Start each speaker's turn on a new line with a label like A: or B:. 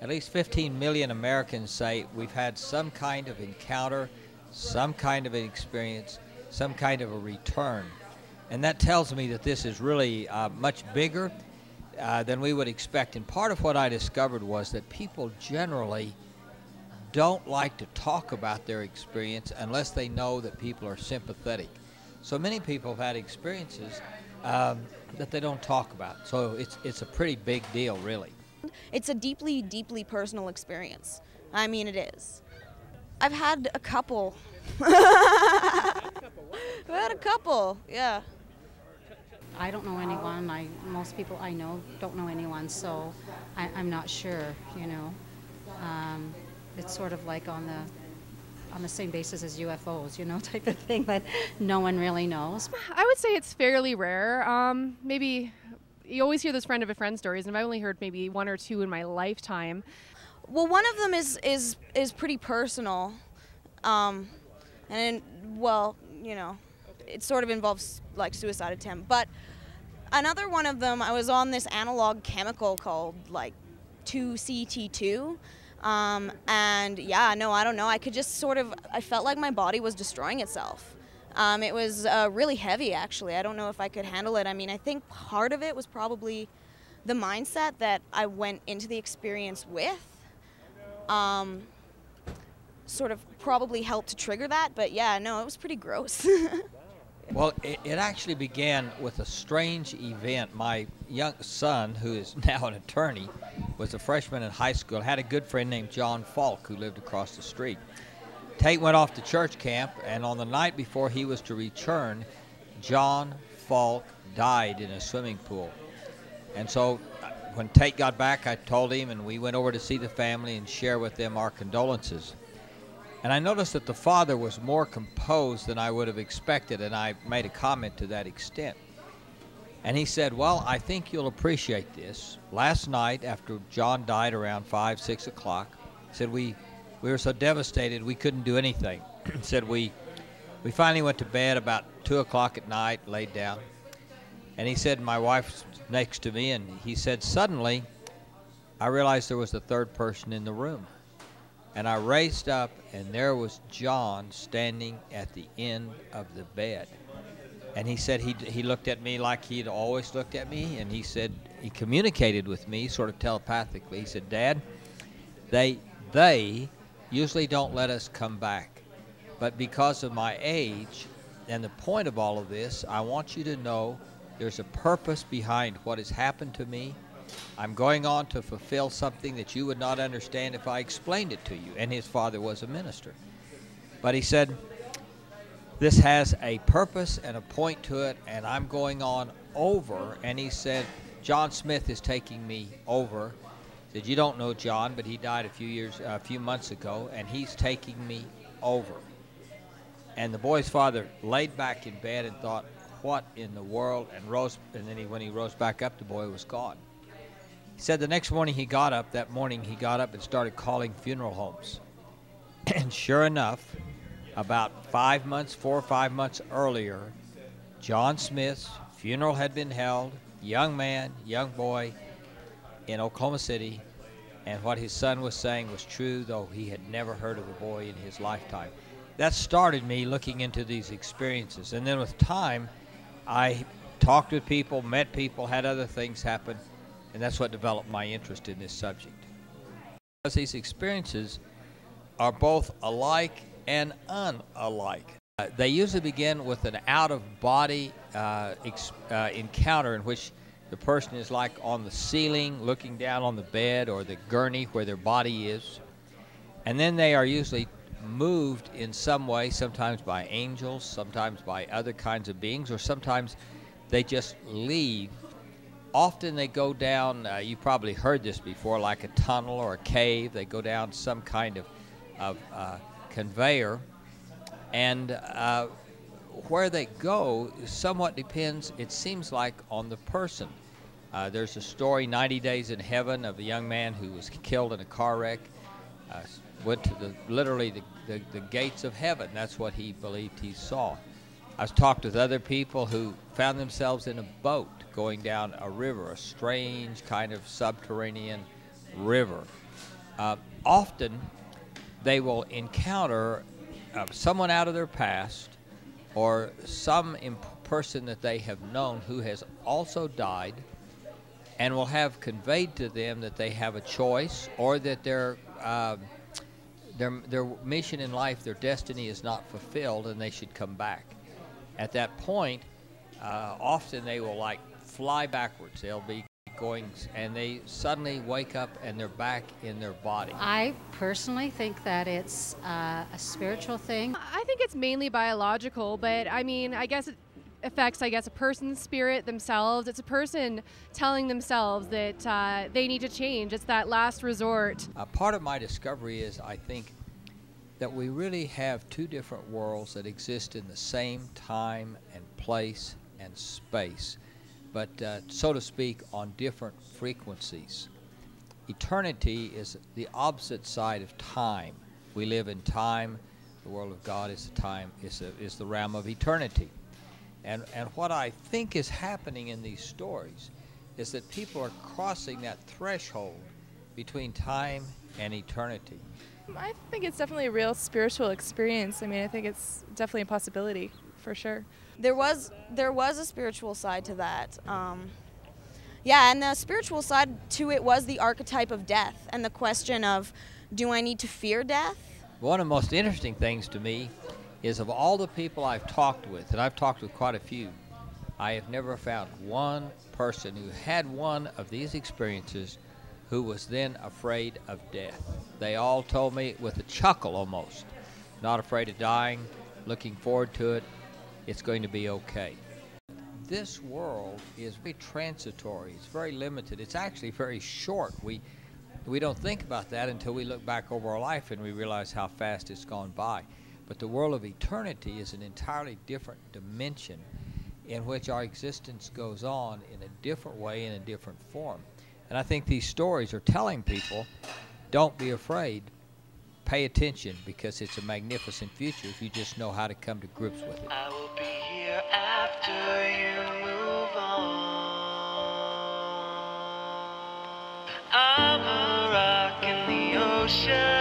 A: at least 15 million Americans say we've had some kind of encounter, some kind of an experience, some kind of a return. And that tells me that this is really much bigger than we would expect. And part of what I discovered was that people generally don't like to talk about their experience unless they know that people are sympathetic. So many people have had experiences that they don't talk about. So it's a pretty big deal, really.
B: It's a deeply, deeply personal experience. I mean, it is. I've had a couple. I've had a couple, yeah.
C: I don't know anyone. Most people I know don't know anyone, so I'm not sure, you know. It's sort of like on the same basis as UFOs, you know, type of thing that no one really knows.
D: I would say it's fairly rare. Maybe you always hear those friend of a friend stories, and I've only heard maybe one or two in my lifetime.
B: Well, one of them is pretty personal, and well, you know, it sort of involves like suicide attempt. But another one of them, I was on this analog chemical called like 2CT2. And yeah, no, I don't know. I could just I felt like my body was destroying itself. It was really heavy, actually. I don't know if I could handle it. I mean, I think part of it was probably the mindset that I went into the experience with. Sort of probably helped to trigger that, but yeah, no, it was pretty gross.
A: Well, it actually began with a strange event. My young son, who is now an attorney, was a freshman in high school, had a good friend named John Falk who lived across the street. Tate went off to church camp, and on the night before he was to return, John Falk died in a swimming pool. And so when Tate got back, I told him, and we went over to see the family and share with them our condolences. And I noticed that the father was more composed than I would have expected, and I made a comment to that extent. And he said, well, I think you'll appreciate this. Last night, after John died around 5, 6 o'clock, he said, we were so devastated we couldn't do anything. He said, we finally went to bed about 2 o'clock at night, laid down. And he said, my wife's next to me, and he said, suddenly, I realized there was a third person in the room. And I raised up, and there was John standing at the end of the bed. And he said he looked at me like he'd always looked at me, and he said he communicated with me sort of telepathically. He said, Dad, they usually don't let us come back. But because of my age and the point of all of this, I want you to know there's a purpose behind what has happened to me. I'm going on to fulfill something that you would not understand if I explained it to you. And his father was a minister. But he said, this has a purpose and a point to it, and I'm going on over. And he said, John Smith is taking me over. He said, you don't know John, but he died a few months ago, and he's taking me over. And the boy's father laid back in bed and thought, what in the world? And then when he rose back up, the boy was gone. He said the next morning he got up, and started calling funeral homes. And sure enough, about 4 or 5 months earlier, John Smith's funeral had been held, young man, young boy, in Oklahoma City, and what his son was saying was true, though he had never heard of the boy in his lifetime. That started me looking into these experiences. And then with time, I talked with people, met people, had other things happen, and that's what developed my interest in this subject. Because these experiences are both alike and unalike. They usually begin with an out-of-body encounter in which the person is like on the ceiling looking down on the bed or the gurney where their body is. And then they are usually moved in some way, sometimes by angels, sometimes by other kinds of beings, or sometimes they just leave. Often they go down, you've probably heard this before, like a tunnel or a cave. They go down some kind of conveyor. And where they go somewhat depends, it seems like, on the person. There's a story, 90 Days in Heaven, of a young man who was killed in a car wreck. Went to literally the gates of heaven. That's what he believed he saw. I've talked with other people who found themselves in a boat going down a river, a strange kind of subterranean river. Often they will encounter someone out of their past or some person that they have known who has also died, and will have conveyed to them that they have a choice, or that their mission in life, their destiny is not fulfilled and they should come back. At that point, often they will like fly backwards. They'll be going, and they suddenly wake up and they're back in their body.
C: I personally think that it's a spiritual thing.
D: I think it's mainly biological, but I mean, I guess it affects, a person's spirit themselves. It's a person telling themselves that they need to change. It's that last resort.
A: Part of my discovery is, I think, that we really have two different worlds that exist in the same time and place and space, but so to speak, on different frequencies. Eternity is the opposite side of time. We live in time. The world of God is the realm of eternity. And what I think is happening in these stories is that people are crossing that threshold between time and eternity.
E: I think it's definitely a real spiritual experience. I mean, I think it's definitely a possibility, for sure.
B: There was a spiritual side to that. Yeah, and the spiritual side to it was the archetype of death and the question of, do I need to fear death?
A: One of the most interesting things to me is, of all the people I've talked with, and I've talked with quite a few, I have never found one person who had one of these experiences who was then afraid of death. They all told me with a chuckle almost, not afraid of dying, looking forward to it, it's going to be okay. This world is very transitory, it's very limited, it's actually very short. We don't think about that until we look back over our life and we realize how fast it's gone by. But the world of eternity is an entirely different dimension in which our existence goes on in a different way, in a different form. And I think these stories are telling people, don't be afraid, pay attention, because it's a magnificent future if you just know how to come to grips with it.
F: I will be here after you move on. I'm a rock in the ocean.